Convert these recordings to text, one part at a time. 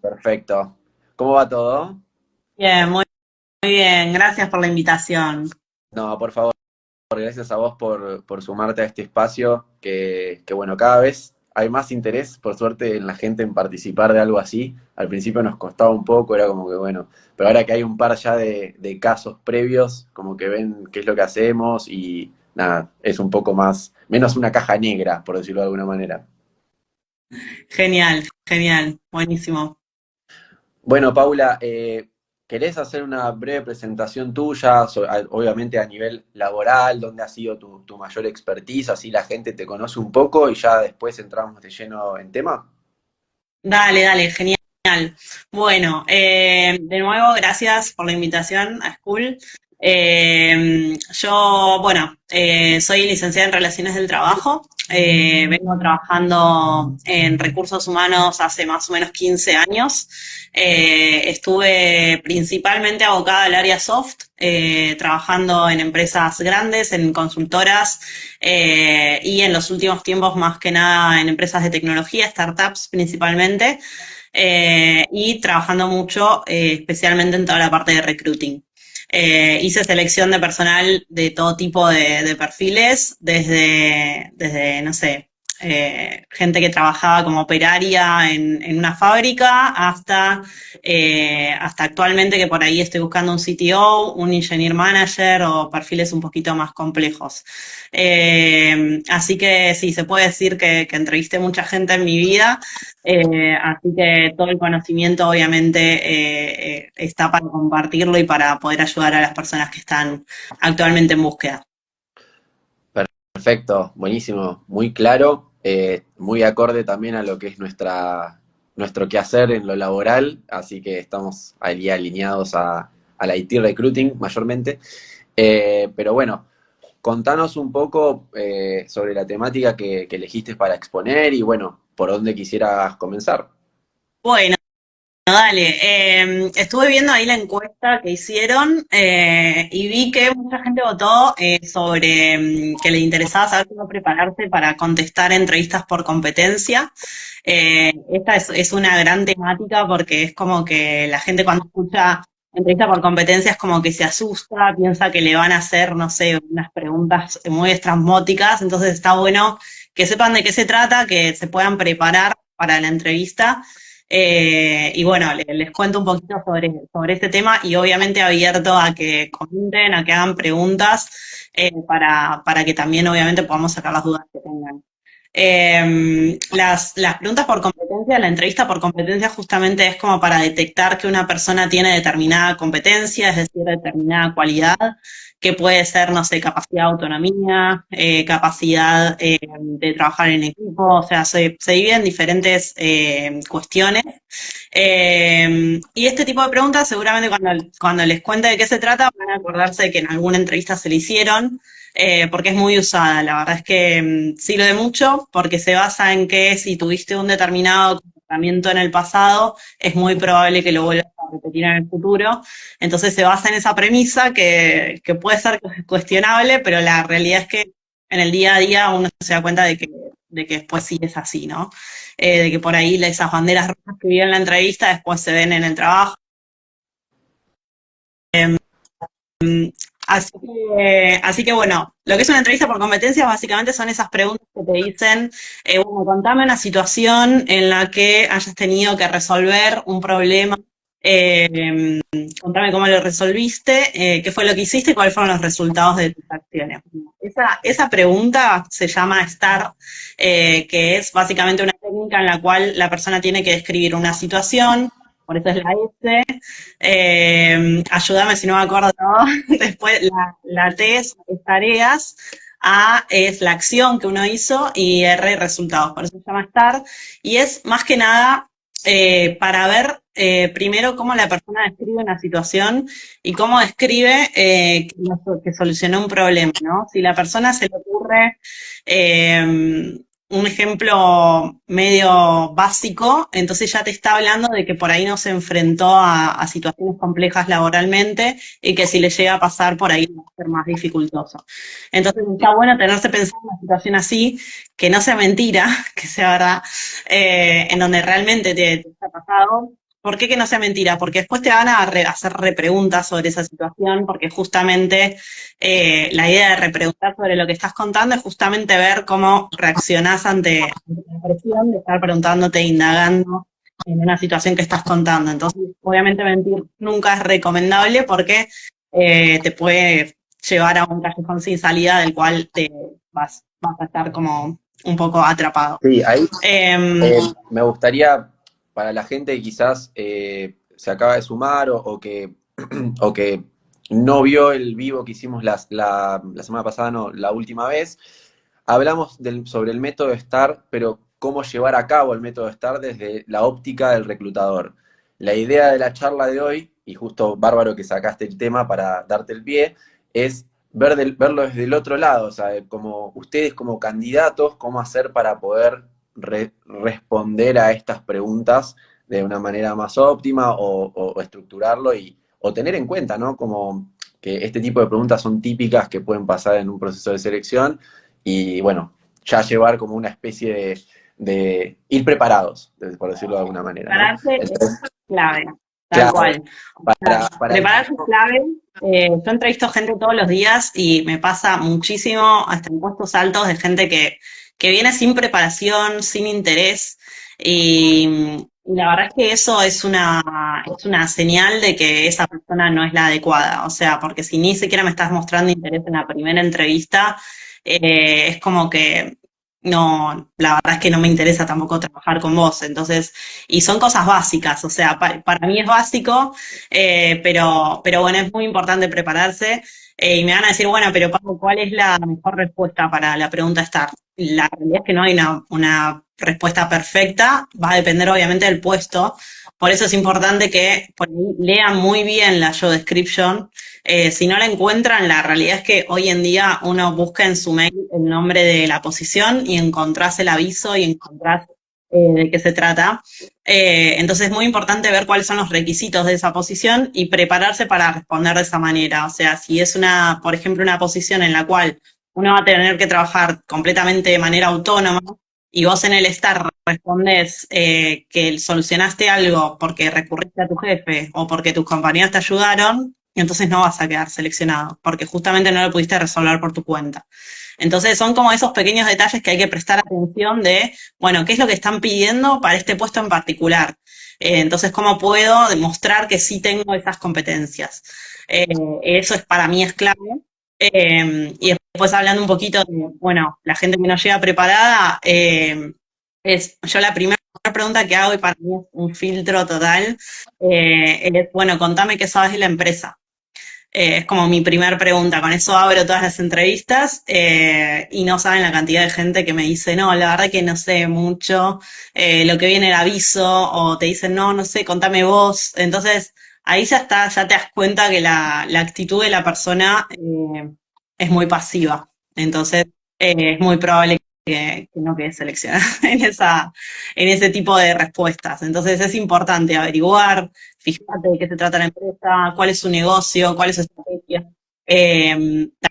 Perfecto. ¿Cómo va todo? Bien, muy bien. Gracias por la invitación. No, por favor, gracias a vos por sumarte a este espacio, que bueno, cada vez hay más interés, por suerte, en la gente en participar de algo así. Al principio nos costaba un poco, era como que bueno, pero ahora que hay un par ya de casos previos, como que ven qué es lo que hacemos y nada, es un poco más, menos una caja negra, por decirlo de alguna manera. Genial, genial. Buenísimo. Bueno, Paula, ¿querés hacer una breve presentación tuya, obviamente a nivel laboral, dónde ha sido tu mayor expertise, así la gente te conoce un poco y ya después entramos de lleno en tema? Dale, dale, genial. Bueno, de nuevo, gracias por la invitación a School. Yo, bueno, soy licenciada en Relaciones del Trabajo. Vengo trabajando en recursos humanos hace más o menos 15 años. Estuve principalmente abocada al área soft, trabajando en empresas grandes, en consultoras, y en los últimos tiempos más que nada en empresas de tecnología, startups principalmente, y trabajando mucho, especialmente en toda la parte de recruiting. Hice selección de personal de todo tipo de perfiles, desde, no sé, gente que trabajaba como operaria en una fábrica hasta actualmente que por ahí estoy buscando un CTO, un engineer manager o perfiles un poquito más complejos. Así que sí, se puede decir que entrevisté mucha gente en mi vida, así que todo el conocimiento obviamente está para compartirlo y para poder ayudar a las personas que están actualmente en búsqueda. Perfecto, buenísimo, muy claro, muy acorde también a lo que es nuestro quehacer en lo laboral, así que estamos ahí alineados al IT Recruiting mayormente. Pero bueno, contanos un poco sobre la temática que elegiste para exponer y bueno, por dónde quisieras comenzar. Bueno, dale. Estuve viendo ahí la encuesta que hicieron, y vi que mucha gente votó sobre que le interesaba saber cómo prepararse para contestar entrevistas por competencia. Esta es una gran temática porque es como que la gente cuando escucha entrevista por competencia es como que se asusta, piensa que le van a hacer, no sé, unas preguntas muy estrambóticas, entonces está bueno que sepan de qué se trata, que se puedan preparar para la entrevista. Y bueno, les cuento un poquito sobre este tema y obviamente abierto a que comenten, a que hagan preguntas, para que también obviamente podamos sacar las dudas que tengan. Las preguntas por competencia, la entrevista por competencia justamente es como para detectar que una persona tiene determinada competencia, es decir, determinada cualidad, que puede ser, no sé, capacidad de autonomía, capacidad de trabajar en equipo, o sea, se divide en diferentes cuestiones. Y este tipo de preguntas seguramente cuando les cuente de qué se trata van a acordarse de que en alguna entrevista se le hicieron, porque es muy usada. La verdad es que sirve mucho porque se basa en que si tuviste un determinado comportamiento en el pasado, es muy probable que lo vuelvas a repetir en el futuro. Entonces se basa en esa premisa que puede ser cuestionable, pero la realidad es que en el día a día uno se da cuenta de que después sí es así, ¿no? De que por ahí esas banderas rojas que vi en la entrevista después se ven en el trabajo. Así que bueno, lo que es una entrevista por competencias básicamente son esas preguntas que te dicen, bueno, contame una situación en la que hayas tenido que resolver un problema, contame cómo lo resolviste, qué fue lo que hiciste y cuáles fueron los resultados de tus acciones. Esa pregunta se llama STAR, que es básicamente una técnica en la cual la persona tiene que describir una situación, por eso es la S. Ayúdame si no me acuerdo todo. Después la T es tareas, A es la acción que uno hizo y R resultados. Por eso se llama STAR. Y es más que nada para ver primero cómo la persona describe una situación y cómo describe que solucionó un problema, ¿no? Si la persona se le ocurre un ejemplo medio básico, entonces ya te está hablando de que por ahí no se enfrentó a situaciones complejas laboralmente y que si le llega a pasar por ahí va a ser más dificultoso. Entonces está bueno tenerse pensado en una situación así, que no sea mentira, que sea verdad, en donde realmente te ha pasado, ¿Por qué que no sea mentira? Porque después te van a hacer repreguntas sobre esa situación, porque justamente la idea de repreguntar sobre lo que estás contando es justamente ver cómo reaccionás ante la presión de estar preguntándote, indagando en una situación que estás contando. Entonces, obviamente mentir nunca es recomendable porque te puede llevar a un callejón sin salida del cual te vas a estar como un poco atrapado. Sí, ahí Eh, me gustaría, para la gente que quizás se acaba de sumar o que no vio el vivo que hicimos la semana pasada, no, la última vez, hablamos sobre el método STAR, pero cómo llevar a cabo el método STAR desde la óptica del reclutador. La idea de la charla de hoy, y justo bárbaro que sacaste el tema para darte el pie, es verlo desde el otro lado, o sea, como ustedes como candidatos, cómo hacer para poder responder a estas preguntas de una manera más óptima o estructurarlo o tener en cuenta, ¿no? Como que este tipo de preguntas son típicas que pueden pasar en un proceso de selección y bueno, ya llevar como una especie de ir preparados, por decirlo de alguna manera, ¿no? Prepararse es Entonces, clave, tal claro, cual. O sea, para el que prepararse es clave. Yo entrevisto gente todos los días y me pasa muchísimo, hasta en puestos altos, de gente que viene sin preparación, sin interés. Y la verdad es que eso es una señal de que esa persona no es la adecuada. O sea, porque si ni siquiera me estás mostrando interés en la primera entrevista, es como que no, la verdad es que no me interesa tampoco trabajar con vos. Entonces, y son cosas básicas, o sea, para mí es básico, pero bueno, es muy importante prepararse. Y me van a decir, bueno, pero Pablo, ¿cuál es la mejor respuesta para la pregunta STAR? La realidad es que no hay una respuesta perfecta, va a depender obviamente del puesto. Por eso es importante que por ahí lean muy bien la job description. Si no la encuentran, la realidad es que hoy en día uno busca en su mail el nombre de la posición y encontrás el aviso y encontrás de qué se trata. Entonces es muy importante ver cuáles son los requisitos de esa posición y prepararse para responder de esa manera. O sea, si es una, por ejemplo, una posición en la cual uno va a tener que trabajar completamente de manera autónoma y vos en el STAR respondés que solucionaste algo porque recurriste a tu jefe o porque tus compañeros te ayudaron, entonces no vas a quedar seleccionado, porque justamente no lo pudiste resolver por tu cuenta. Entonces son como esos pequeños detalles que hay que prestar atención de, bueno, ¿qué es lo que están pidiendo para este puesto en particular? Entonces, ¿cómo puedo demostrar que sí tengo esas competencias? Eso es para mí es clave. Y después hablando un poquito de, bueno, la gente que no llega preparada, es yo la primera pregunta que hago y para mí es un filtro total, es, bueno, contame qué sabes de la empresa. Es como mi primer pregunta, con eso abro todas las entrevistas y no saben la cantidad de gente que me dice, no, la verdad que no sé mucho, lo que viene el aviso, o te dicen, no, no sé, contame vos. Entonces, ahí ya está, ya te das cuenta que la actitud de la persona es muy pasiva. Entonces, es muy probable que no quede seleccionada en ese tipo de respuestas. Entonces, es importante averiguar. Fíjate de qué se trata la empresa, cuál es su negocio, cuál es su estrategia.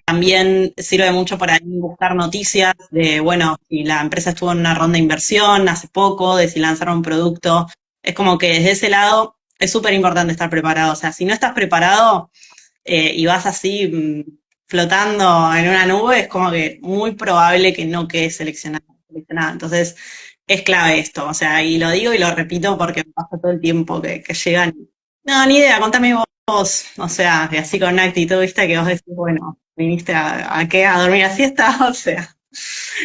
También sirve mucho para buscar noticias de, bueno, si la empresa estuvo en una ronda de inversión hace poco, de si lanzaron un producto. Es como que desde ese lado es súper importante estar preparado. O sea, si no estás preparado y vas así flotando en una nube, es como que muy probable que no quedes seleccionado. Entonces, es clave esto, o sea, y lo digo y lo repito porque me pasa todo el tiempo que llegan. No, ni idea, contame vos. O sea, que así con una actitud, viste, que vos decís, bueno, viniste a qué, a dormir a siesta, o sea,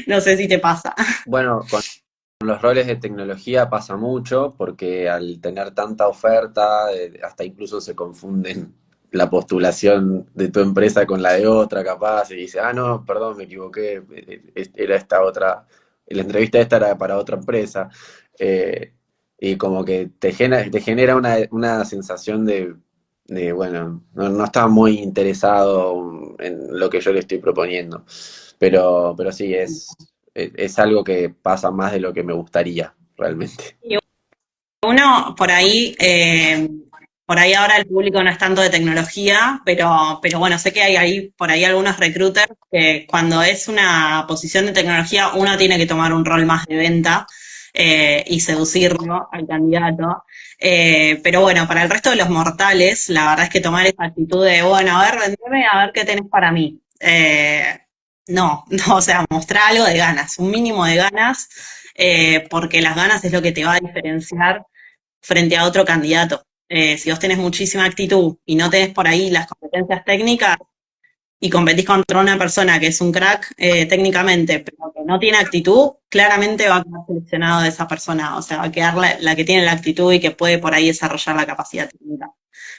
no sé si te pasa. bueno, con los roles de tecnología pasa mucho porque al tener tanta oferta, hasta incluso se confunden la postulación de tu empresa con la de otra, capaz, y dice, ah, no, perdón, me equivoqué, era esta otra, la entrevista esta era para otra empresa. Eh, y como que te genera una sensación bueno, no está muy interesado en lo que yo le estoy proponiendo. Pero sí, es algo que pasa más de lo que me gustaría, realmente. Y uno por ahí ahora el público no es tanto de tecnología, pero bueno, sé que hay ahí por ahí algunos recruiters que cuando es una posición de tecnología uno tiene que tomar un rol más de venta. y seducirlo al candidato. Pero bueno, para el resto de los mortales, la verdad es que tomar esa actitud de, bueno, a ver, vendeme, a ver qué tenés para mí. No, no, o sea, mostrar algo de ganas, un mínimo de ganas, porque las ganas es lo que te va a diferenciar frente a otro candidato. Si vos tenés muchísima actitud y no tenés por ahí las competencias técnicas y competís contra una persona que es un crack técnicamente, pero que no tiene actitud, claramente va a quedar seleccionado de esa persona. O sea, va a quedar la que tiene la actitud y que puede por ahí desarrollar la capacidad técnica.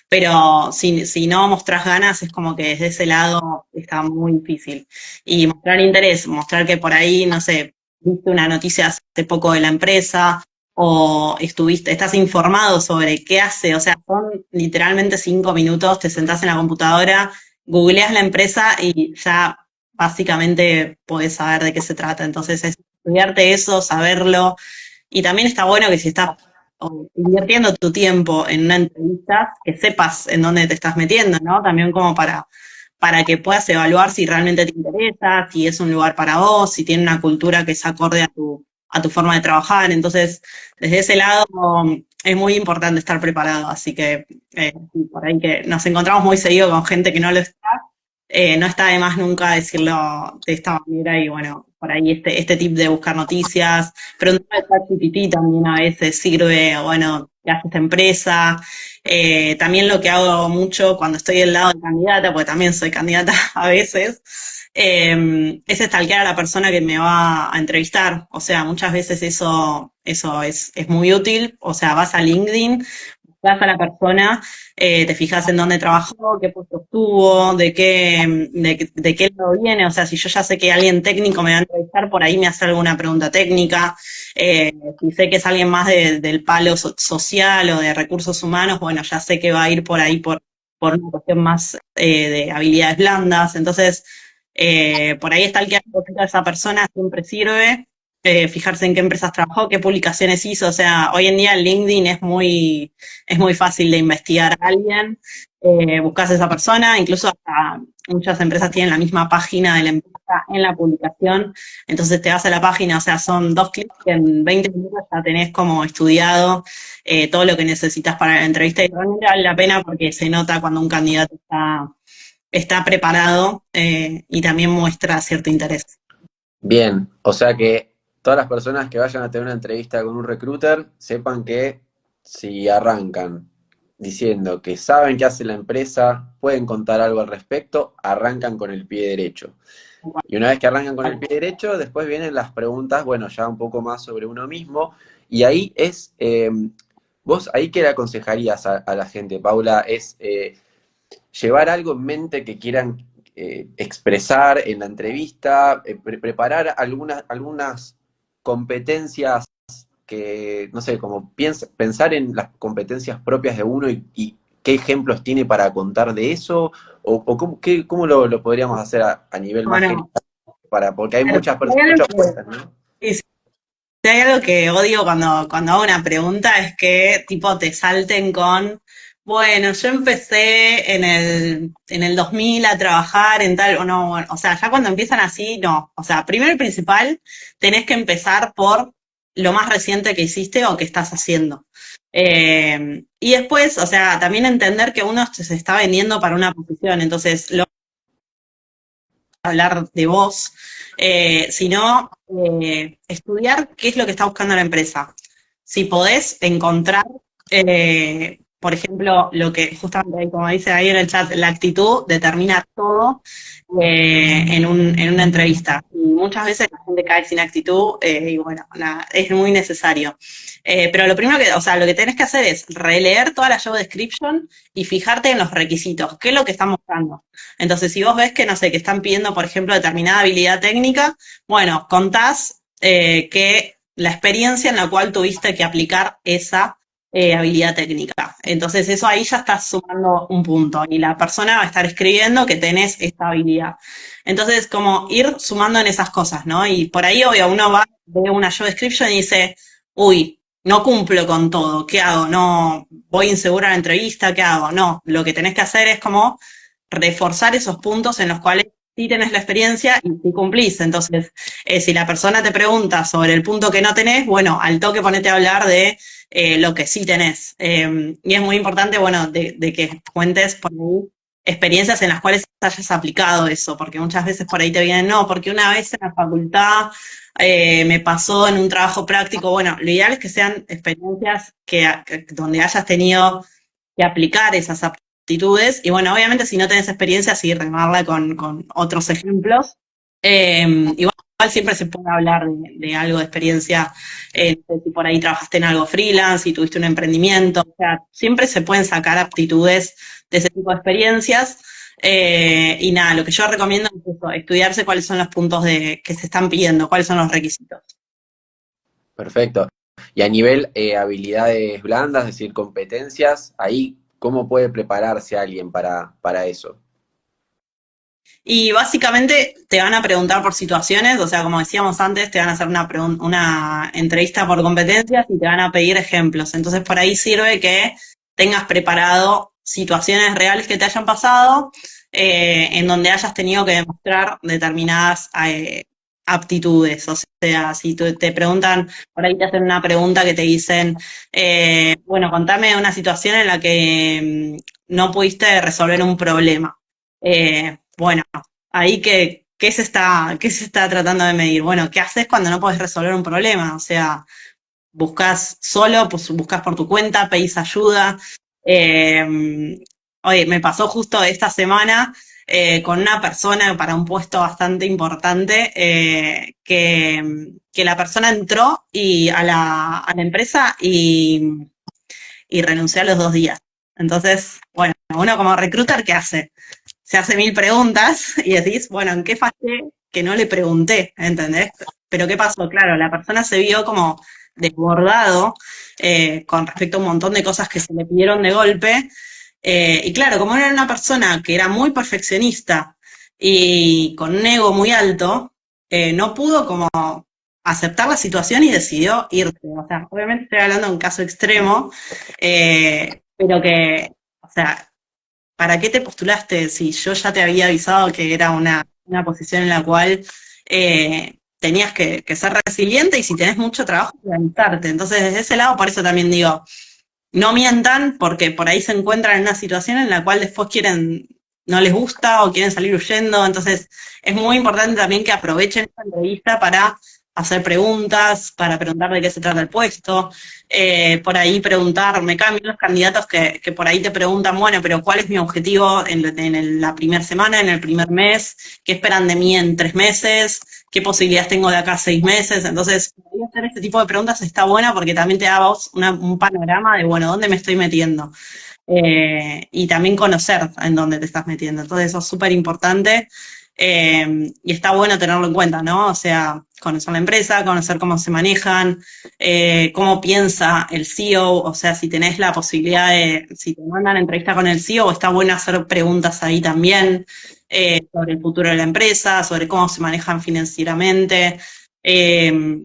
Pero si no mostrás ganas, es como que desde ese lado está muy difícil. Y mostrar interés, mostrar que por ahí, no sé, viste una noticia hace poco de la empresa o estás informado sobre qué hace, o sea, son literalmente 5 minutos, te sentás en la computadora, googleás la empresa y ya básicamente podés saber de qué se trata. Entonces, es estudiarte eso, saberlo. Y también está bueno que si estás invirtiendo tu tiempo en una entrevista, que sepas en dónde te estás metiendo, ¿no? También como para que puedas evaluar si realmente te interesa, si es un lugar para vos, si tiene una cultura que es acorde a tu forma de trabajar. Entonces, desde ese lado es muy importante estar preparado. Así que sí, por ahí que nos encontramos muy seguido con gente que no lo está, no está de más nunca decirlo de esta manera y bueno, por ahí este tip de buscar noticias, preguntar al ChatGPT también a veces sirve, bueno, qué hace esta empresa. También lo que hago mucho cuando estoy del lado de candidata, porque también soy candidata a veces, es stalkear a la persona que me va a entrevistar. O sea, muchas veces eso es muy útil. O sea, vas a LinkedIn, vas a la persona, te fijas en dónde trabajó, qué puesto tuvo, de qué lado viene. O sea, si yo ya sé que alguien técnico me va a entrevistar, por ahí me hace alguna pregunta técnica. Si sé que es alguien más del palo social o de recursos humanos, bueno, ya sé que va a ir por ahí por una cuestión más de habilidades blandas. Entonces, por ahí está el que hace un poquito a esa persona, siempre sirve. Fijarse en qué empresas trabajó, qué publicaciones hizo. O sea, hoy en día en LinkedIn es muy fácil de investigar a alguien, buscas a esa persona, incluso hasta muchas empresas tienen la misma página de la empresa en la publicación, entonces te vas a la página, o sea, son 2 clics que en 20 minutos ya tenés como estudiado todo lo que necesitas para la entrevista y realmente vale la pena porque se nota cuando un candidato está preparado y también muestra cierto interés. Bien, o sea que todas las personas que vayan a tener una entrevista con un recruiter sepan que si arrancan diciendo que saben qué hace la empresa, pueden contar algo al respecto, arrancan con el pie derecho. Y una vez que arrancan con el pie derecho, después vienen las preguntas, bueno, ya un poco más sobre uno mismo. Y ahí vos ahí qué le aconsejarías a la gente, Paula, es llevar algo en mente que quieran expresar en la entrevista, preparar algunas competencias que, no sé, como pensar en las competencias propias de uno y qué ejemplos tiene para contar de eso, o cómo lo podríamos hacer a nivel más general, Bueno, porque hay claro, muchas si hay algo muchas puestas, ¿no? que, si hay algo que odio cuando hago una pregunta es que tipo te salten con, bueno, yo empecé en el 2000 a trabajar en tal, o no, bueno, o sea, ya cuando empiezan así, no. O sea, primero y principal, tenés que empezar por lo más reciente que hiciste o que estás haciendo. Y después, o sea, también entender que uno se está vendiendo para una posición, entonces hablar de vos, sino estudiar qué es lo que está buscando la empresa. Si podés encontrar, por ejemplo, lo que justamente ahí, como dice ahí en el chat, la actitud determina todo en una entrevista. Y muchas veces la gente cae sin actitud y bueno, nada, es muy necesario. Pero lo primero que, o sea, lo que tenés que hacer es releer toda la job description y fijarte en los requisitos, qué es lo que están buscando. Entonces, si vos ves que, no sé, que están pidiendo, por ejemplo, determinada habilidad técnica, bueno, contás que la experiencia en la cual tuviste que aplicar esa habilidad técnica. Entonces, eso ahí ya estás sumando un punto y la persona va a estar escribiendo que tenés esta habilidad. Entonces, como ir sumando en esas cosas, ¿no? Y por ahí, obvio, uno va, ve una job description y dice, uy, no cumplo con todo, ¿qué hago? No, voy insegura a la entrevista, ¿qué hago? No, lo que tenés que hacer es como reforzar esos puntos en los cuales sí tenés la experiencia y sí cumplís. Entonces, si la persona te pregunta sobre el punto que no tenés, bueno, al toque ponete a hablar de lo que sí tenés. Y es muy importante, bueno, de que cuentes por ahí experiencias en las cuales hayas aplicado eso, porque muchas veces por ahí te vienen, no, porque una vez en la facultad me pasó en un trabajo práctico. Bueno, lo ideal es que sean experiencias donde hayas tenido que aplicar esas aptitudes. Y bueno, obviamente si no tenés experiencia, sí, remarla con otros ejemplos. Igual siempre se puede hablar de algo de experiencia, si por ahí trabajaste en algo freelance, si tuviste un emprendimiento, o sea, siempre se pueden sacar aptitudes de ese tipo de experiencias. Y nada, lo que yo recomiendo es eso, estudiarse cuáles son los puntos que se están pidiendo, cuáles son los requisitos. Perfecto. Y a nivel habilidades blandas, es decir, competencias, ahí, ¿cómo puede prepararse alguien para eso? Y básicamente te van a preguntar por situaciones, o sea, como decíamos antes, te van a hacer una entrevista por competencias y te van a pedir ejemplos. Entonces, por ahí sirve que tengas preparado situaciones reales que te hayan pasado, en donde hayas tenido que demostrar determinadas aptitudes. O sea, si te preguntan, por ahí te hacen una pregunta que te dicen, bueno, contame una situación en la que no pudiste resolver un problema. Bueno, ahí ¿qué se está tratando de medir? Bueno, ¿qué haces cuando no podés resolver un problema? O sea, buscas solo, pues buscas por tu cuenta, pedís ayuda. Eh, Oye, me pasó justo esta semana con una persona para un puesto bastante importante, que la persona entró a la empresa y renunció a los 2 días. Entonces, bueno, uno como recruiter, ¿qué hace? Se hace 1000 preguntas y decís, bueno, ¿en qué fallé que no le pregunté? ¿Entendés? Pero ¿qué pasó? Claro, la persona se vio como desbordado con respecto a un montón de cosas que se le pidieron de golpe. Y claro, como era una persona que era muy perfeccionista y con un ego muy alto, no pudo como aceptar la situación y decidió irse. O sea, obviamente estoy hablando de un caso extremo, pero que, o sea, ¿para qué te postulaste si yo ya te había avisado que era una posición en la cual tenías que ser resiliente y si tenés mucho trabajo, organizarte? Entonces, desde ese lado, por eso también digo, no mientan porque por ahí se encuentran en una situación en la cual después no les gusta o quieren salir huyendo. Entonces, es muy importante también que aprovechen esta entrevista para hacer preguntas, para preguntar de qué se trata el puesto, por ahí preguntar, me cambian los candidatos que por ahí te preguntan, bueno, pero ¿cuál es mi objetivo la primera semana, en el primer mes? ¿Qué esperan de mí en 3 meses? ¿Qué posibilidades tengo de acá a 6 meses? Entonces, hacer este tipo de preguntas está buena porque también te da a vos un panorama de, bueno, ¿dónde me estoy metiendo? Y también conocer en dónde te estás metiendo. Entonces, eso es súper importante, y está bueno tenerlo en cuenta, ¿no? O sea, conocer la empresa, conocer cómo se manejan, cómo piensa el CEO. O sea, si tenés la posibilidad si te mandan a entrevista con el CEO, está bueno hacer preguntas ahí también, sobre el futuro de la empresa, sobre cómo se manejan financieramente. Eh,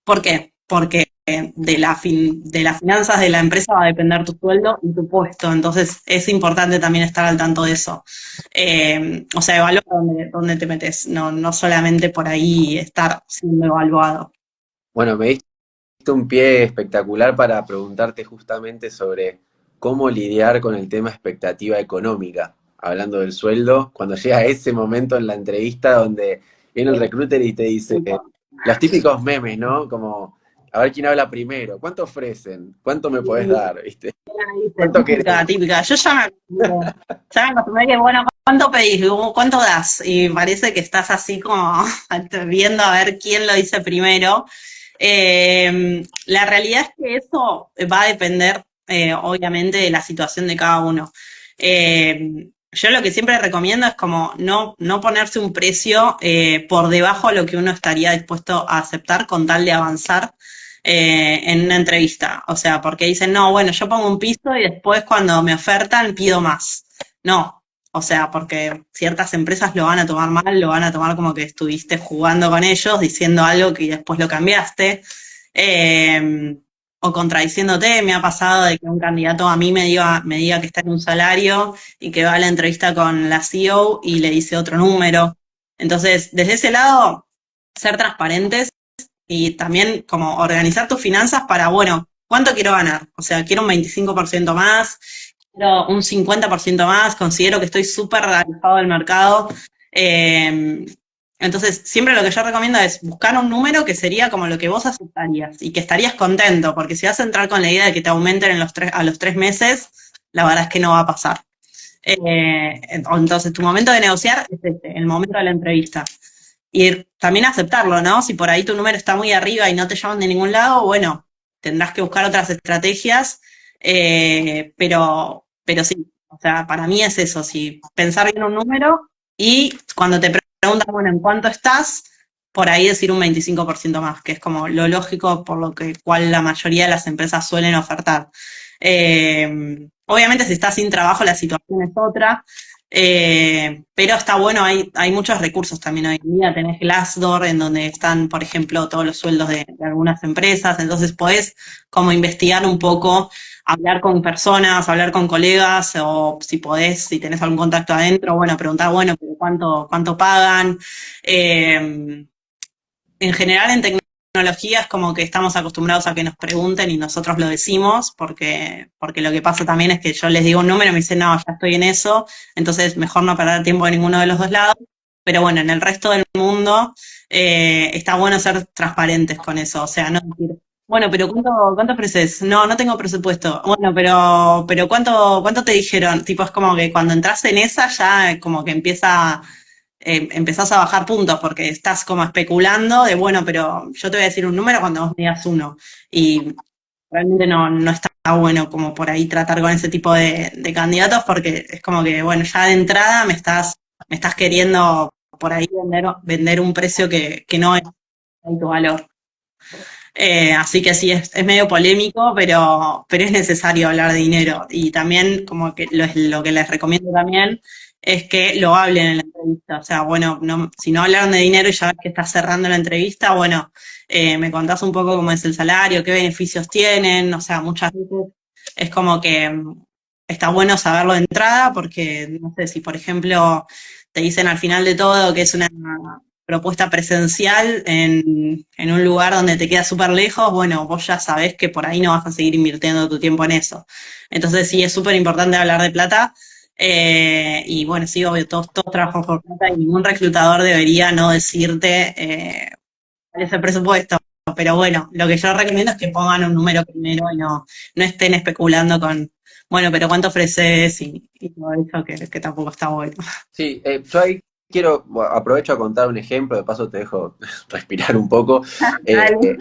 ¿Por qué? Porque de las finanzas de la empresa va a depender tu sueldo y tu puesto. Entonces es importante también estar al tanto de eso. O sea, evaluar dónde te metes, no solamente por ahí estar siendo evaluado. Bueno, me diste un pie espectacular para preguntarte justamente sobre cómo lidiar con el tema expectativa económica, hablando del sueldo, cuando llega ese momento en la entrevista donde viene el recruiter y te dice los típicos memes, ¿no? Como, a ver quién habla primero, ¿cuánto ofrecen? ¿Cuánto me podés dar? ¿Viste? ¿Cuánto Típica, querés? típica. Yo ya me acostumbré que, bueno, ¿cuánto pedís? ¿Cuánto das? Y parece que estás así como viendo a ver quién lo dice primero. La realidad es que eso va a depender, obviamente, de la situación de cada uno. Yo lo que siempre recomiendo es como no ponerse un precio por debajo de lo que uno estaría dispuesto a aceptar con tal de avanzar en una entrevista. O sea, porque dicen, no, bueno, yo pongo un piso y después cuando me ofertan pido más. No, o sea, porque ciertas empresas lo van a tomar mal, lo van a tomar como que estuviste jugando con ellos, diciendo algo que después lo cambiaste, eh, o contradiciéndote. Me ha pasado de que un candidato a mí me diga que está en un salario y que va a la entrevista con la CEO y le dice otro número. Entonces, desde ese lado, ser transparentes y también como organizar tus finanzas para, bueno, ¿cuánto quiero ganar? O sea, quiero un 25% más, quiero un 50% más, considero que estoy súper alejado del mercado. Eh, entonces, siempre lo que yo recomiendo es buscar un número que sería como lo que vos aceptarías y que estarías contento, porque si vas a entrar con la idea de que te aumenten a los 3 meses, la verdad es que no va a pasar. Entonces, tu momento de negociar es este, el momento de la entrevista. Y también aceptarlo, ¿no? Si por ahí tu número está muy arriba y no te llaman de ningún lado, bueno, tendrás que buscar otras estrategias, pero sí, o sea, para mí es eso, si pensar bien un número y cuando te preguntan, bueno, ¿en cuánto estás? Por ahí decir un 25% más, que es como lo lógico por lo que cual la mayoría de las empresas suelen ofertar. Obviamente si estás sin trabajo la situación es otra, pero está bueno, hay muchos recursos también hoy en día. Tenés Glassdoor, en donde están, por ejemplo, todos los sueldos de algunas empresas. Entonces podés como investigar un poco, hablar con personas, hablar con colegas, o si podés, si tenés algún contacto adentro, bueno, preguntar, bueno, pero cuánto pagan. Eh, en general en tecnología es como que estamos acostumbrados a que nos pregunten y nosotros lo decimos, porque lo que pasa también es que yo les digo un número y me dicen, no, ya estoy en eso, entonces mejor no perder tiempo en ninguno de los dos lados. Pero bueno, en el resto del mundo está bueno ser transparentes con eso, o sea, no decir, bueno, pero ¿cuánto ofreces? No, no tengo presupuesto. Bueno, pero ¿cuánto te dijeron? Tipo, es como que cuando entras en esa ya como que empezás a bajar puntos porque estás como especulando de, bueno, pero yo te voy a decir un número cuando vos me digas uno. Y realmente no está bueno como por ahí tratar con ese tipo de candidatos porque es como que, bueno, ya de entrada me estás queriendo por ahí vender un precio que no es tu valor. Así que sí, es medio polémico, pero es necesario hablar de dinero. Y también, como que lo que les recomiendo también es que lo hablen en la entrevista. O sea, bueno, si no hablaron de dinero y ya ves que estás cerrando la entrevista, bueno, me contás un poco cómo es el salario, qué beneficios tienen. O sea, muchas veces es como que está bueno saberlo de entrada, porque no sé si, por ejemplo, te dicen al final de todo que es una propuesta presencial en un lugar donde te queda súper lejos, bueno, vos ya sabés que por ahí no vas a seguir invirtiendo tu tiempo en eso. Entonces sí, es súper importante hablar de plata. Y bueno, sí, obvio, todos trabajamos por plata y ningún reclutador debería no decirte cuál es el presupuesto. Pero bueno, lo que yo recomiendo es que pongan un número primero y no estén especulando con, bueno, pero ¿cuánto ofreces? Y todo eso que tampoco está bueno. Sí, yo ahí quiero, bueno, aprovecho a contar un ejemplo, de paso te dejo respirar un poco, eh, Dale.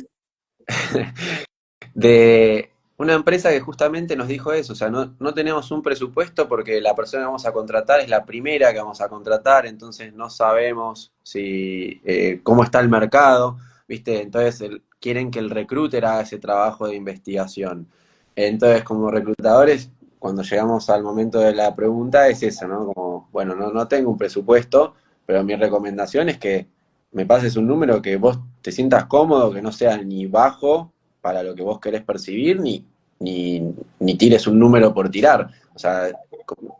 de una empresa que justamente nos dijo eso, o sea, no tenemos un presupuesto porque la persona que vamos a contratar es la primera que vamos a contratar, entonces no sabemos si cómo está el mercado, ¿viste? Entonces quieren que el recruiter haga ese trabajo de investigación. Entonces, como reclutadores, cuando llegamos al momento de la pregunta es eso, ¿no? Como, bueno, no tengo un presupuesto, pero mi recomendación es que me pases un número que vos te sientas cómodo, que no sea ni bajo para lo que vos querés percibir, ni tires un número por tirar. O sea,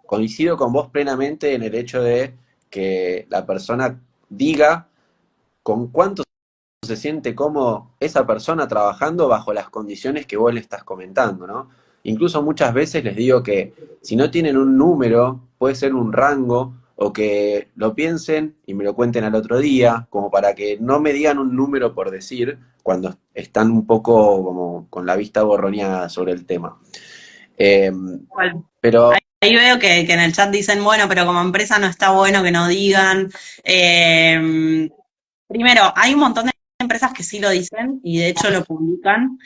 coincido con vos plenamente en el hecho de que la persona diga con cuánto se siente cómodo esa persona trabajando bajo las condiciones que vos le estás comentando, ¿no? Incluso muchas veces les digo que si no tienen un número, puede ser un rango, o que lo piensen y me lo cuenten al otro día, como para que no me digan un número por decir cuando están un poco como con la vista borroneada sobre el tema. Eh, Igual. pero Ahí veo que en el chat dicen, bueno, pero como empresa no está bueno que no digan. Primero, hay un montón de empresas que sí lo dicen y de hecho lo publican.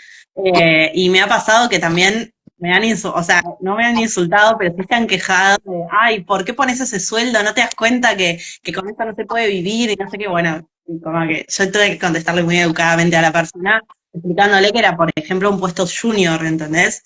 Y me ha pasado que también me han insultado, o sea, no me han insultado, pero sí se han quejado de, ay, ¿por qué pones ese sueldo? ¿No te das cuenta que con esto no se puede vivir? Y no sé qué, bueno, y como que yo tuve que contestarle muy educadamente a la persona, explicándole que era, por ejemplo, un puesto junior, ¿entendés?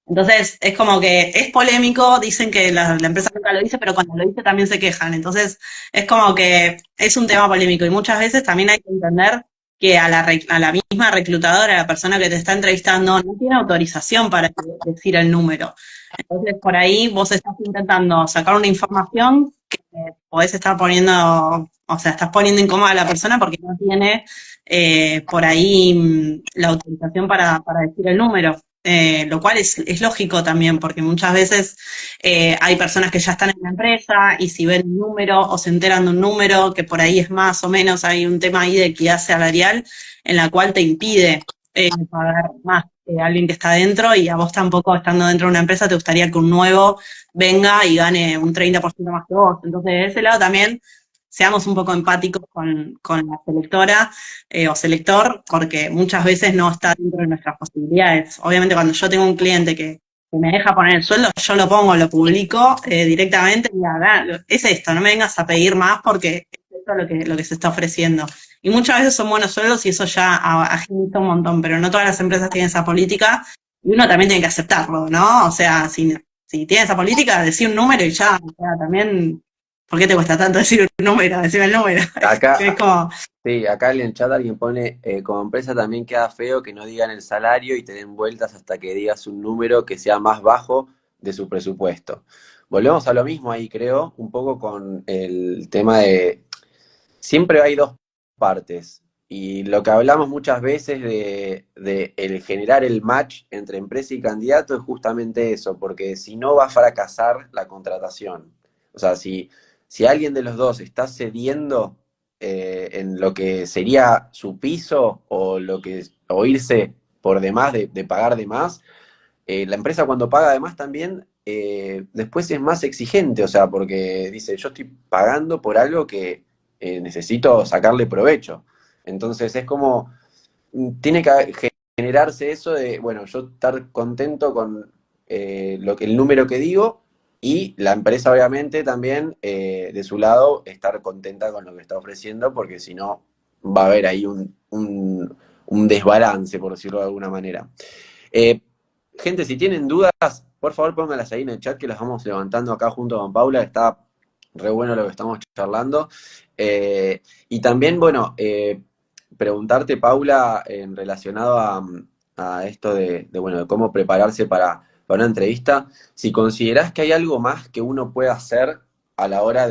Entonces, es como que es polémico, dicen que la empresa nunca lo dice, pero cuando lo dice también se quejan. Entonces, es como que es un tema polémico y muchas veces también hay que entender que a la misma reclutadora, a la persona que te está entrevistando, no tiene autorización para decir el número. Entonces, por ahí vos estás intentando sacar una información que podés estar poniendo, o sea, estás poniendo incómoda a la persona porque no tiene por ahí la autorización para decir el número. Lo cual es lógico también, porque muchas veces hay personas que ya están en la empresa y si ven un número o se enteran de un número, que por ahí es más o menos, hay un tema ahí de equidad salarial en la cual te impide pagar más que alguien que está dentro y a vos tampoco estando dentro de una empresa te gustaría que un nuevo venga y gane un 30% más que vos. Entonces, de ese lado también seamos un poco empáticos con la selectora o selector, porque muchas veces no está dentro de nuestras posibilidades. Obviamente, cuando yo tengo un cliente que me deja poner el sueldo, yo lo pongo, lo publico directamente y es esto, no me vengas a pedir más porque es esto lo que se está ofreciendo. Y muchas veces son buenos sueldos y eso ya agiliza un montón, pero no todas las empresas tienen esa política y uno también tiene que aceptarlo, ¿no? O sea, si tiene esa política, decir un número y ya, o sea, también, ¿por qué te cuesta tanto decir un número? Decime el número. Es Acá, como, sí, acá en el chat alguien pone, como empresa también queda feo que no digan el salario y te den vueltas hasta que digas un número que sea más bajo de su presupuesto. Volvemos a lo mismo ahí, creo, un poco con el tema de, siempre hay dos partes. Y lo que hablamos muchas veces de el generar el match entre empresa y candidato es justamente eso, porque si no va a fracasar la contratación. O sea, si alguien de los dos está cediendo en lo que sería su piso o irse por demás de pagar de más, la empresa cuando paga además también, después es más exigente, o sea, porque dice, yo estoy pagando por algo que necesito sacarle provecho. Entonces es como, tiene que generarse eso de, bueno, yo estar contento con el número que digo y la empresa obviamente también de su lado estar contenta con lo que está ofreciendo, porque si no va a haber ahí un desbalance, por decirlo de alguna manera. Eh, Gente, si tienen dudas, por favor pónganlas ahí en el chat que las vamos levantando acá junto con Paula. Está re bueno lo que estamos charlando. Y también, bueno, preguntarte, Paula, en relacionado a esto bueno, de cómo prepararse para una entrevista, si considerás que hay algo más que uno pueda hacer a la hora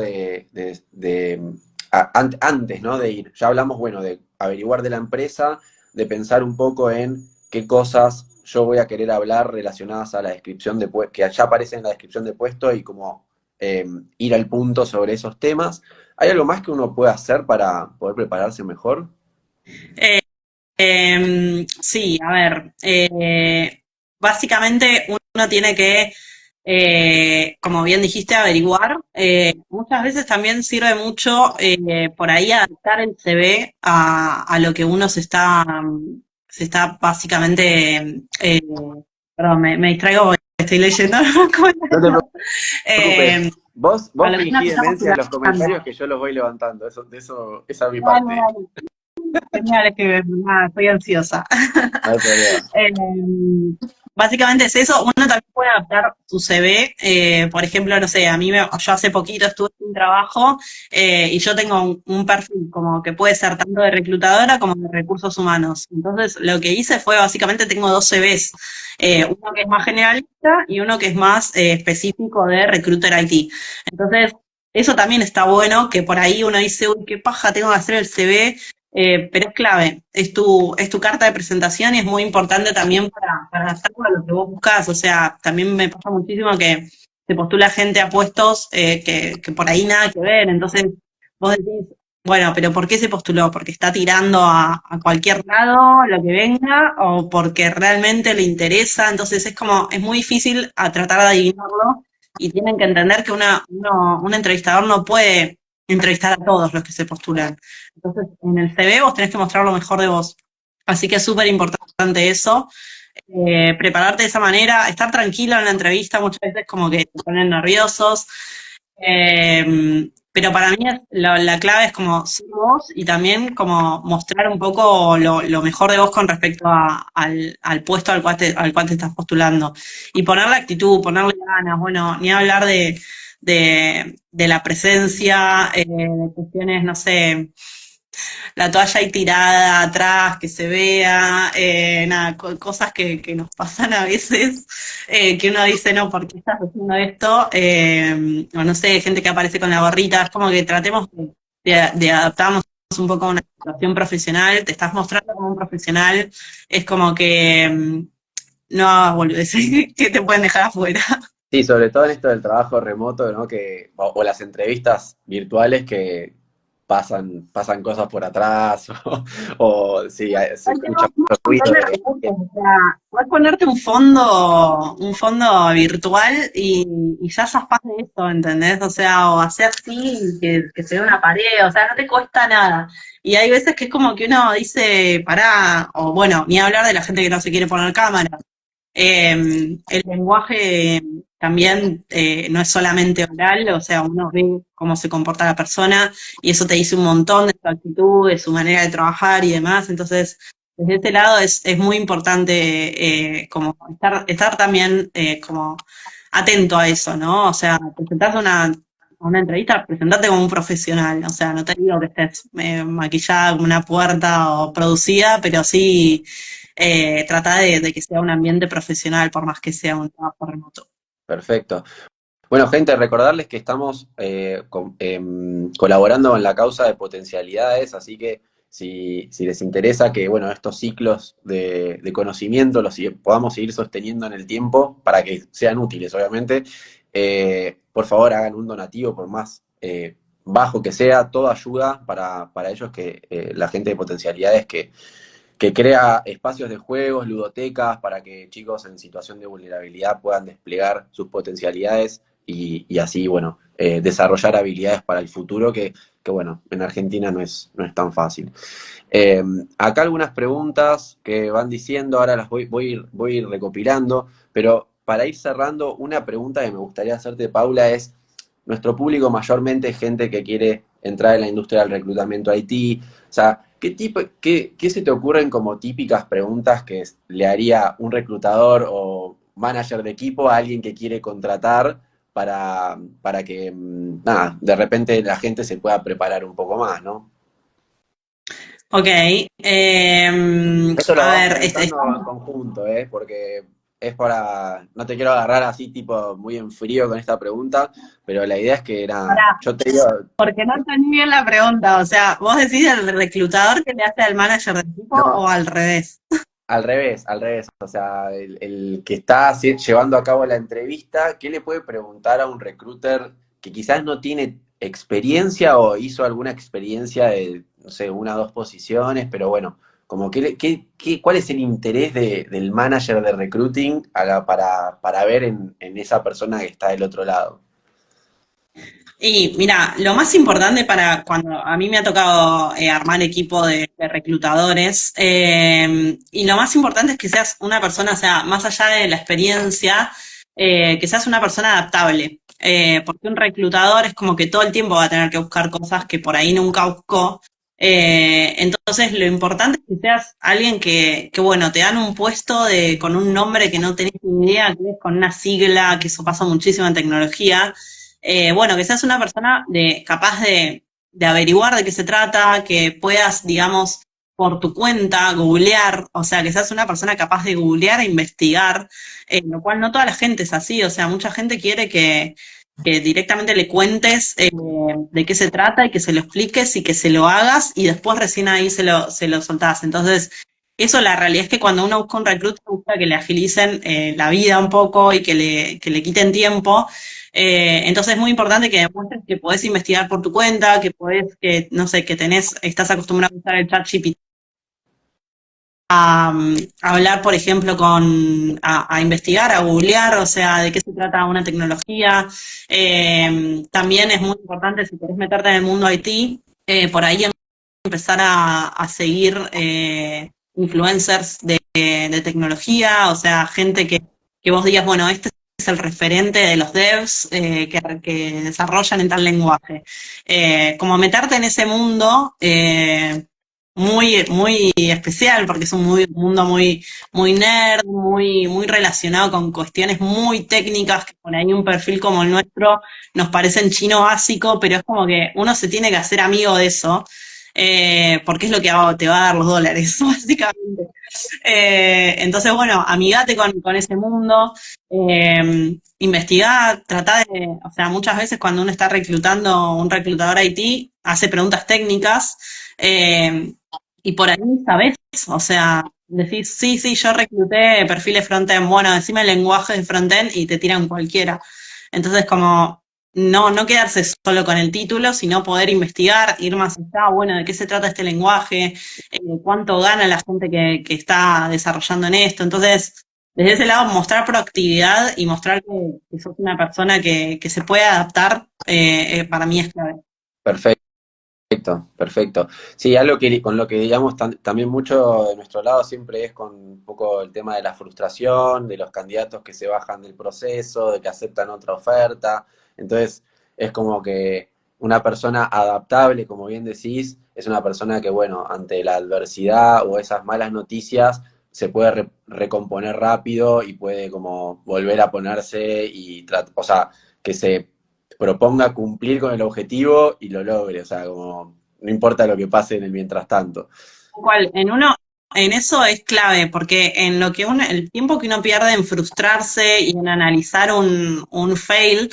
antes, ¿no? De ir. Ya hablamos, bueno, de averiguar de la empresa, de pensar un poco en qué cosas yo voy a querer hablar relacionadas a la descripción de puesto, que allá aparecen en la descripción de puesto y como ir al punto sobre esos temas. ¿Hay algo más que uno pueda hacer para poder prepararse mejor? sí, a ver, básicamente uno tiene que, como bien dijiste, averiguar. Muchas veces también sirve mucho por ahí adaptar el CV a lo que uno se está básicamente, perdón, me distraigo porque estoy leyendo los No te comentarios. preocupes. Eh, Vos a lo que uno fingí se está demencia en los postulando. comentarios que yo los voy levantando. Eso, esa es mi Dale, parte. dale. Genial, es que nada, estoy ansiosa. No hay problema. Eh, básicamente es eso. Uno también puede adaptar su CV. Por ejemplo, no sé, yo hace poquito estuve en un trabajo y yo tengo un perfil como que puede ser tanto de reclutadora como de recursos humanos. Entonces, lo que hice fue básicamente tengo dos CVs. Uno que es más generalista y uno que es más específico de recruiter IT. Entonces, eso también está bueno, que por ahí uno dice, uy, qué paja, tengo que hacer el CV. Pero es clave, es tu carta de presentación y es muy importante también para adaptarlo a lo que vos buscás. O sea, también me pasa muchísimo que se postula gente a puestos que por ahí nada que ver. Entonces, vos decís, bueno, pero ¿por qué se postuló? ¿Porque está tirando a cualquier lado lo que venga o porque realmente le interesa? Entonces es como, es muy difícil a tratar de adivinarlo y tienen que entender que un entrevistador no puede entrevistar a todos los que se postulan. Entonces, en el CV vos tenés que mostrar lo mejor de vos. Así que es súper importante eso. Prepararte de esa manera, estar tranquilo en la entrevista, muchas veces como que te ponen nerviosos. Pero para mí la clave es como ser vos y también como mostrar un poco lo mejor de vos con respecto al puesto al cual te estás postulando. Y ponerle actitud, ponerle ganas, bueno, ni hablar de la presencia, de cuestiones, no sé, la toalla ahí tirada atrás, que se vea, nada, cosas que nos pasan a veces, que uno dice, no, ¿por qué estás haciendo esto? O no sé, gente que aparece con la gorrita, es como que tratemos de adaptarnos un poco a una situación profesional, te estás mostrando como un profesional, es como que no hagas boludeces que te pueden dejar afuera. Sí, sobre todo en esto del trabajo remoto, ¿no? O las entrevistas virtuales que pasan cosas por atrás, o sí, se Ay, escucha tengo un mucho ruido montón de recursos, o sea, puedes ponerte un fondo virtual y ya zafás de eso, ¿entendés? O sea, o hacer así que se vea una pared, o sea, no te cuesta nada. Y hay veces que es como que uno dice, pará, o bueno, ni hablar de la gente que no se quiere poner cámara. El lenguaje también no es solamente oral, o sea, uno ve cómo se comporta la persona y eso te dice un montón de su actitud, de su manera de trabajar y demás. Entonces, desde este lado es muy importante como estar también como atento a eso, ¿no? O sea, presentarse a una entrevista, presentate como un profesional. O sea, no te digo que estés maquillada como una puerta o producida, pero sí trata de que sea un ambiente profesional, por más que sea un trabajo remoto. perfecto. Bueno, gente, recordarles que estamos colaborando con la causa de potencialidades, así que si les interesa que, bueno, estos ciclos de conocimiento podamos seguir sosteniendo en el tiempo para que sean útiles, obviamente, por favor hagan un donativo, por más bajo que sea, todo ayuda para ellos, la gente de potencialidades que crea espacios de juegos, ludotecas, para que chicos en situación de vulnerabilidad puedan desplegar sus potencialidades y así, bueno, desarrollar habilidades para el futuro que, bueno, en Argentina no es tan fácil. Eh, Acá algunas preguntas que van diciendo, ahora las voy a ir recopilando, pero para ir cerrando, una pregunta que me gustaría hacerte, Paula, es, nuestro público mayormente es gente que quiere entrar en la industria del reclutamiento IT, o sea, ¿qué se te ocurren como típicas preguntas que le haría un reclutador o manager de equipo a alguien que quiere contratar para que, nada, de repente la gente se pueda preparar un poco más, ¿no? Ok, Esto lo a vamos ver, pensando en conjunto, ¿eh? Porque es para, no te quiero agarrar así tipo muy en frío con esta pregunta, pero la idea es que era, pará, yo te digo, porque no entendí bien la pregunta. O sea, ¿vos decís el reclutador que le hace al manager del equipo no, o al revés? al revés, o sea, el que está llevando a cabo la entrevista, ¿qué le puede preguntar a un recruiter que quizás no tiene experiencia o hizo alguna experiencia de, no sé, una o dos posiciones, pero bueno, como ¿cuál es el interés del manager de recruiting para ver en esa persona que está del otro lado? Y mira, lo más importante para cuando a mí me ha tocado armar equipo de reclutadores, y lo más importante es que seas una persona, o sea, más allá de la experiencia, que seas una persona adaptable. Porque un reclutador es como que todo el tiempo va a tener que buscar cosas que por ahí nunca buscó. Entonces, lo importante es que seas alguien bueno, te dan un puesto con un nombre que no tenés ni idea, que es con una sigla, que eso pasa muchísimo en tecnología. Bueno, que seas una persona capaz de averiguar de qué se trata, que puedas, digamos, por tu cuenta, googlear, o sea, que seas una persona capaz de googlear e investigar, lo cual no toda la gente es así, o sea, mucha gente quiere que directamente le cuentes de qué se trata y que se lo expliques y que se lo hagas y después recién ahí se lo soltás. Entonces, eso la realidad es que cuando uno busca un recruiter, busca que le agilicen la vida un poco y que le quiten tiempo. Entonces es muy importante que demuestres que podés investigar por tu cuenta, que podés, que, no sé, estás acostumbrado a usar el chat GPT a hablar, por ejemplo, a investigar, a googlear, o sea, de qué se trata una tecnología. También es muy importante, si querés meterte en el mundo IT, por ahí empezar a seguir influencers de tecnología, o sea, gente que vos digas, bueno, este es el referente de los devs que desarrollan en tal lenguaje. Como meterte en ese mundo muy, muy especial, porque es mundo muy nerd, muy relacionado con cuestiones muy técnicas, que por ahí un perfil como el nuestro nos parece en chino básico, pero es como que uno se tiene que hacer amigo de eso. porque es lo que te va a dar los dólares, básicamente. Entonces, bueno, amigate con ese mundo, investigá, tratá de, o sea, muchas veces cuando uno está reclutando un reclutador IT, hace preguntas técnicas, y por ahí sabés, o sea, decís, sí, sí, yo recluté perfiles frontend, bueno, decime el lenguaje de frontend y te tiran cualquiera. Entonces, como no quedarse solo con el título, sino poder investigar, ir más allá, bueno, de qué se trata este lenguaje, cuánto gana la gente que está desarrollando en esto. Entonces, desde ese lado, mostrar proactividad y mostrar que sos una persona que se puede adaptar, para mí es clave. Perfecto, perfecto. Sí, algo que con lo que digamos también mucho de nuestro lado siempre es con un poco el tema de la frustración, de los candidatos que se bajan del proceso, de que aceptan otra oferta. Entonces, es como que una persona adaptable, como bien decís, es una persona que, bueno, ante la adversidad o esas malas noticias, se puede recomponer rápido y puede como volver a ponerse y, o sea, que se proponga cumplir con el objetivo y lo logre, o sea, como no importa lo que pase en el mientras tanto. Cual, en eso es clave, porque en lo que el tiempo que uno pierde en frustrarse y en analizar un fail,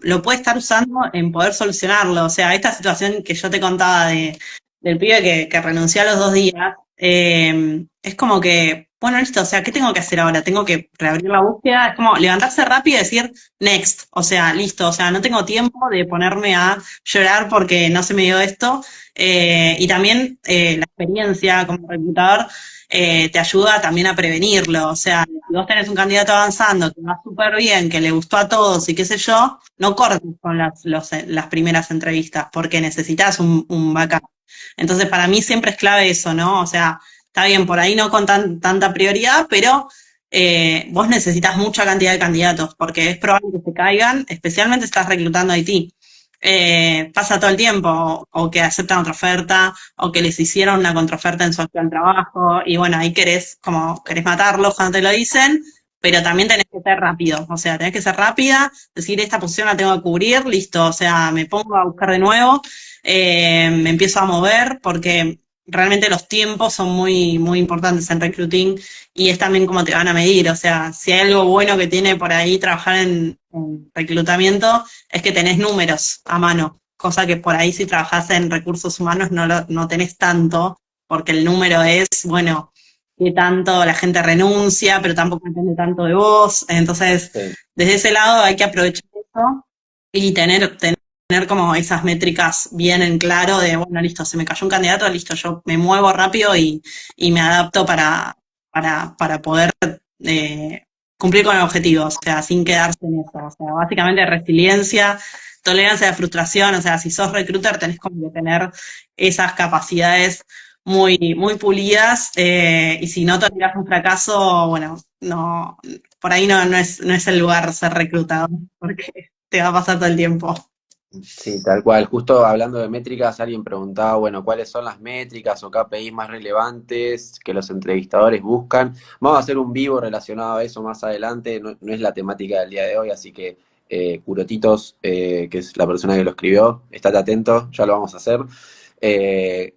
lo puede estar usando en poder solucionarlo. O sea, esta situación que yo te contaba del pibe que renunció a los 2 días, es como que, bueno, listo, o sea, ¿qué tengo que hacer ahora? Tengo que reabrir la búsqueda, es como levantarse rápido y decir next, o sea, listo, o sea, no tengo tiempo de ponerme a llorar porque no se me dio esto. Y también la experiencia como reclutador, te ayuda también a prevenirlo. O sea, si vos tenés un candidato avanzando que va súper bien, que le gustó a todos y qué sé yo, no cortes con las primeras entrevistas porque necesitas un backup. Entonces, para mí siempre es clave eso, ¿no? O sea, está bien, por ahí no con tanta prioridad, pero vos necesitas mucha cantidad de candidatos porque es probable que se caigan, especialmente si estás reclutando IT. Pasa todo el tiempo, o que aceptan otra oferta, o que les hicieron una contraoferta en su actual trabajo, y bueno, ahí querés matarlos cuando te lo dicen, pero también tenés que ser rápido, o sea, tenés que ser rápida, decir esta posición la tengo que cubrir, listo, o sea, me pongo a buscar de nuevo, me empiezo a mover, porque realmente los tiempos son muy, muy importantes en recruiting, y es también como te van a medir, o sea, si hay algo bueno que tiene por ahí trabajar en reclutamiento, es que tenés números a mano, cosa que por ahí si trabajás en recursos humanos no tenés tanto, porque el número es, bueno, qué tanto la gente renuncia, pero tampoco depende tanto de vos. Entonces, Sí. desde ese lado hay que aprovechar eso y tener como esas métricas bien en claro de, bueno, listo, se me cayó un candidato, listo, yo me muevo rápido y me adapto para poder eh, cumplir con el objetivo, o sea, sin quedarse en eso. O sea, básicamente resiliencia, tolerancia a la frustración, o sea, si sos recruiter tenés como que tener esas capacidades muy, muy pulidas, y si no toleras un fracaso, bueno, no, por ahí no es el lugar ser reclutador, porque te va a pasar todo el tiempo. Sí, tal cual. Justo hablando de métricas, alguien preguntaba, bueno, ¿cuáles son las métricas o KPIs más relevantes que los entrevistadores buscan? Vamos a hacer un vivo relacionado a eso más adelante, no es la temática del día de hoy, así que Curotitos, que es la persona que lo escribió, estate atento, ya lo vamos a hacer. Eh,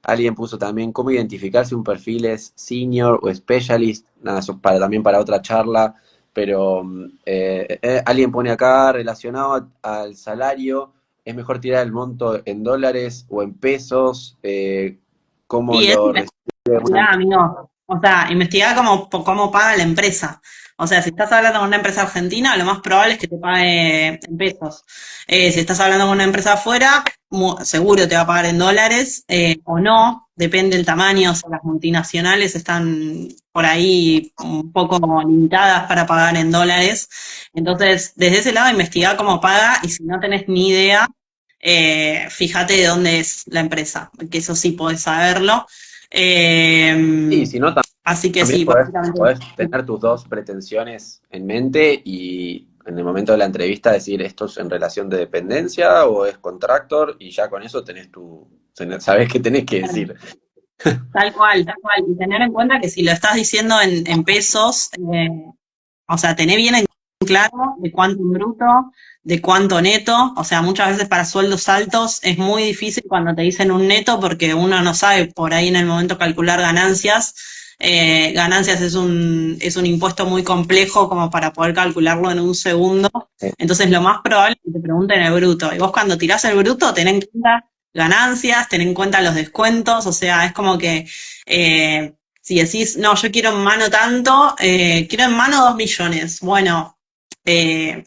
Alguien puso también cómo identificar si un perfil es senior o specialist, nada, eso también para otra charla, pero alguien pone acá relacionado al salario, es mejor tirar el monto en dólares o en pesos, cómo Y es lo recibe una... investigá, amigo. O sea, investigá cómo paga la empresa. O sea, si estás hablando con una empresa argentina, lo más probable es que te pague en pesos. Si estás hablando con una empresa afuera, seguro te va a pagar en dólares, o no, depende del tamaño. O sea, las multinacionales están por ahí un poco limitadas para pagar en dólares. Entonces, desde ese lado, investigá cómo paga y si no tenés ni idea, fíjate de dónde es la empresa, que eso sí podés saberlo. Sí, Eh, si no, Así que también sí, básicamente. podés tener tus dos pretensiones en mente y en el momento de la entrevista decir esto es en relación de dependencia o es contractor y ya con eso sabés qué tenés que decir. Tal cual, tal cual. Y tener en cuenta que si lo estás diciendo en pesos, o sea, tener bien en claro de cuánto en bruto, de cuánto neto. O sea, muchas veces para sueldos altos es muy difícil cuando te dicen un neto porque uno no sabe por ahí en el momento calcular ganancias. Ganancias es un impuesto muy complejo como para poder calcularlo en un segundo. Eh, Entonces, lo más probable es que te pregunten el bruto. Y vos cuando tirás el bruto, ten en cuenta ganancias, ten en cuenta los descuentos. O sea, es como que si decís, no, yo quiero en mano tanto, quiero en mano 2 millones. Bueno,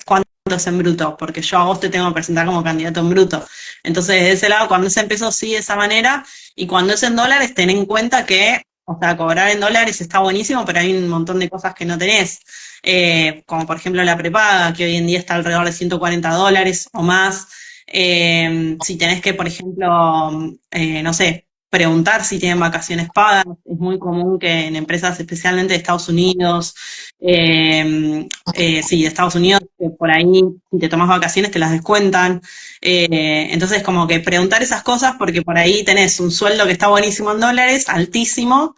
¿cuánto es en bruto? Porque yo a vos te tengo que presentar como candidato en bruto. Entonces, de ese lado, cuando se empezó sí de esa manera, y cuando es en dólares, ten en cuenta que, o sea, cobrar en dólares está buenísimo, pero hay un montón de cosas que no tenés. Como por ejemplo la prepaga, que hoy en día está alrededor de $140 o más. Si tenés que, por ejemplo, no sé, preguntar si tienen vacaciones pagas, es muy común que en empresas especialmente de Estados Unidos, sí, de Estados Unidos, que por ahí si te tomas vacaciones te las descuentan. Entonces, como que preguntar esas cosas porque por ahí tenés un sueldo que está buenísimo en dólares, altísimo,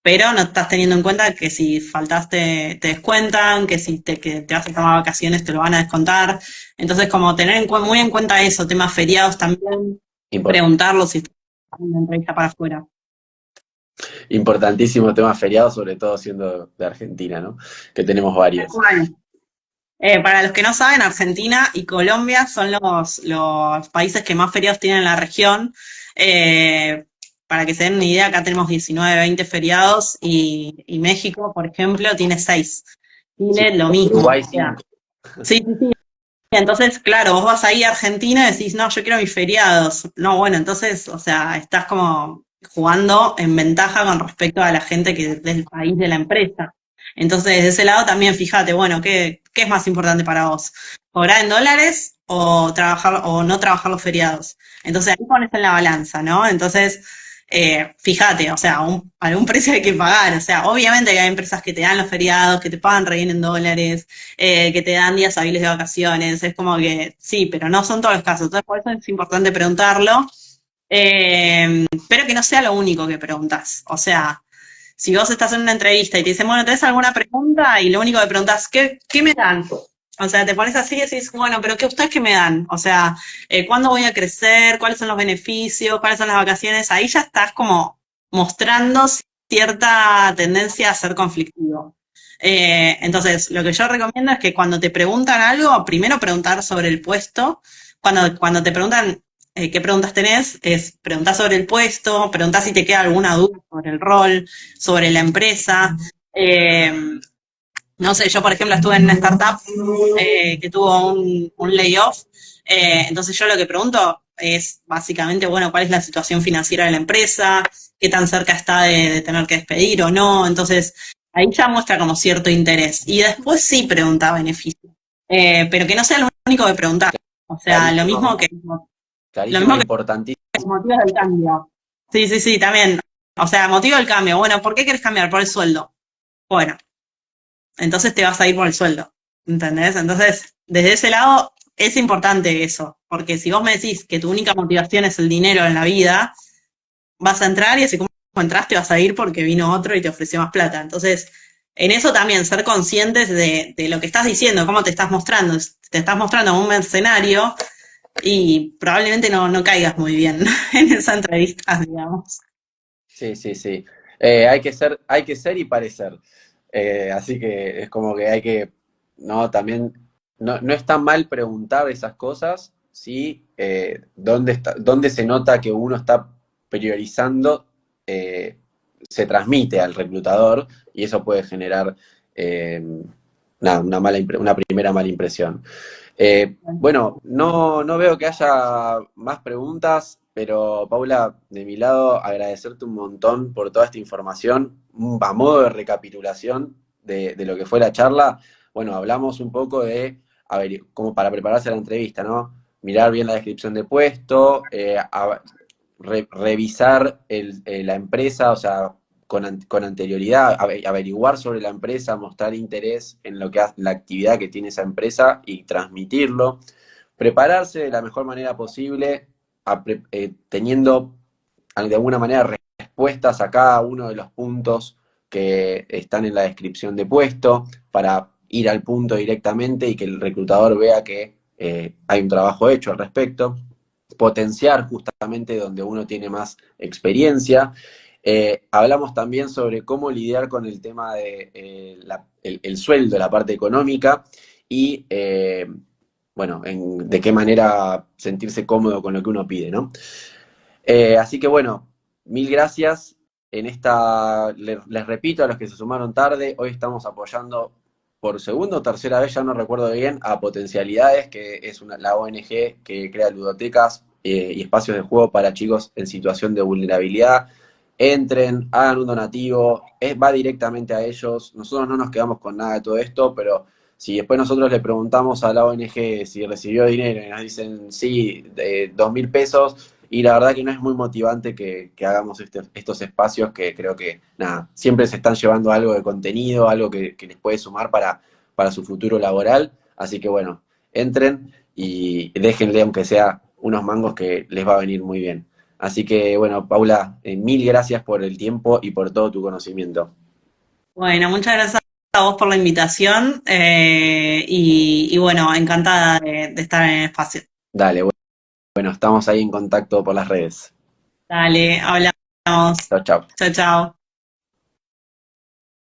pero no estás teniendo en cuenta que si faltaste te descuentan, que si que te vas a tomar vacaciones te lo van a descontar. Entonces, como tener muy en cuenta eso, temas feriados también, impor- preguntarlo si estás en una entrevista para afuera. Importantísimo tema feriado, sobre todo siendo de Argentina, ¿no? Que tenemos Tal varios. cual. Para los que no saben, Argentina y Colombia son los países que más feriados tienen en la región. Eh, para que se den una idea, acá tenemos 19, 20 feriados y México, por ejemplo, tiene 6. Sí, Chile, lo mismo. Uruguay O sea, 5. sí, sí, sí. Entonces, claro, vos vas ahí a Argentina y decís, no, yo quiero mis feriados. No, bueno, entonces, o sea, estás como jugando en ventaja con respecto a la gente que es del país de la empresa. Entonces, de ese lado también fíjate, bueno, ¿qué es más importante para vos? ¿Cobrar en dólares o trabajar o no trabajar los feriados? Entonces ahí pones en la balanza, ¿no? Entonces, fíjate, o sea, algún precio hay que pagar. O sea, obviamente que hay empresas que te dan los feriados, que te pagan re bien en dólares, que te dan días hábiles de vacaciones. Es como que sí, pero no son todos los casos. Entonces, por eso es importante preguntarlo, pero que no sea lo único que preguntas. O sea, si vos estás en una entrevista y te dicen, bueno, ¿tenés alguna pregunta? Y lo único que preguntas, ¿qué me dan? O sea, te pones así y decís, bueno, pero ¿qué ustedes qué me dan? O sea, ¿cuándo voy a crecer? ¿Cuáles son los beneficios? ¿Cuáles son las vacaciones? Ahí ya estás como mostrando cierta tendencia a ser conflictivo. Entonces, lo que yo recomiendo es que cuando te preguntan algo, primero preguntar sobre el puesto. Cuando te preguntan qué preguntas tenés, es preguntar sobre el puesto, preguntar si te queda alguna duda sobre el rol, sobre la empresa. Eh, no sé, yo por ejemplo estuve en una startup que tuvo un layoff, entonces yo lo que pregunto es básicamente, bueno, ¿cuál es la situación financiera de la empresa? ¿Qué tan cerca está de tener que despedir o no? Entonces ahí ya muestra como cierto interés. Y después sí pregunta beneficios, pero que no sea lo único que preguntar. O sea, Clarísimo, lo clarísimo, mismo que importantísimo. los motivos del cambio. Sí, sí, sí, también. O sea, motivo del cambio. Bueno, ¿por qué querés cambiar? Por el sueldo. Bueno, entonces te vas a ir por el sueldo, ¿entendés? Entonces, desde ese lado es importante eso, porque si vos me decís que tu única motivación es el dinero en la vida, vas a entrar y así como entraste vas a ir porque vino otro y te ofreció más plata. Entonces, en eso también ser conscientes de lo que estás diciendo, cómo te estás mostrando. Te estás mostrando como un mercenario y probablemente no caigas muy bien en esa entrevista, digamos. Sí, sí, sí. Hay que ser y parecer. Así que es como que hay que, no, también, no está mal preguntar esas cosas, sí, dónde se nota que uno está priorizando, se transmite al reclutador y eso puede generar una primera mala impresión. Bueno, no veo que haya más preguntas, pero Paula, de mi lado, agradecerte un montón por toda esta información. A modo de recapitulación de lo que fue la charla, bueno, hablamos un poco de, a ver, como para prepararse a la entrevista, ¿no? Mirar bien la descripción de puesto, revisar la empresa, o sea, con anterioridad, averiguar sobre la empresa, mostrar interés en lo que la actividad que tiene esa empresa y transmitirlo, prepararse de la mejor manera posible, teniendo de alguna manera respuestas a cada uno de los puntos que están en la descripción de puesto, para ir al punto directamente y que el reclutador vea que hay un trabajo hecho al respecto, potenciar justamente donde uno tiene más experiencia. Hablamos también sobre cómo lidiar con el tema de el sueldo, la parte económica y, bueno, de qué manera sentirse cómodo con lo que uno pide, ¿no? Así que bueno, mil gracias. Les repito a los que se sumaron tarde, hoy estamos apoyando por segunda o tercera vez, ya no recuerdo bien, a Potencialidades, que es la ONG que crea ludotecas y espacios de juego para chicos en situación de vulnerabilidad. Entren, hagan un donativo, va directamente a ellos. Nosotros no nos quedamos con nada de todo esto, pero si después nosotros le preguntamos a la ONG si recibió dinero y nos dicen sí, de 2.000 pesos, y la verdad que no es muy motivante que hagamos estos espacios que creo que, nada, siempre se están llevando algo de contenido, algo que les puede sumar para su futuro laboral. Así que bueno, entren y déjenle, aunque sea unos mangos, que les va a venir muy bien. Así que bueno, Paula, mil gracias por el tiempo y por todo tu conocimiento. Bueno, muchas gracias a vos por la invitación y bueno, encantada de estar en el espacio. Dale, bueno, estamos ahí en contacto por las redes. Dale, hablamos. Chao, chao. Chao, chao.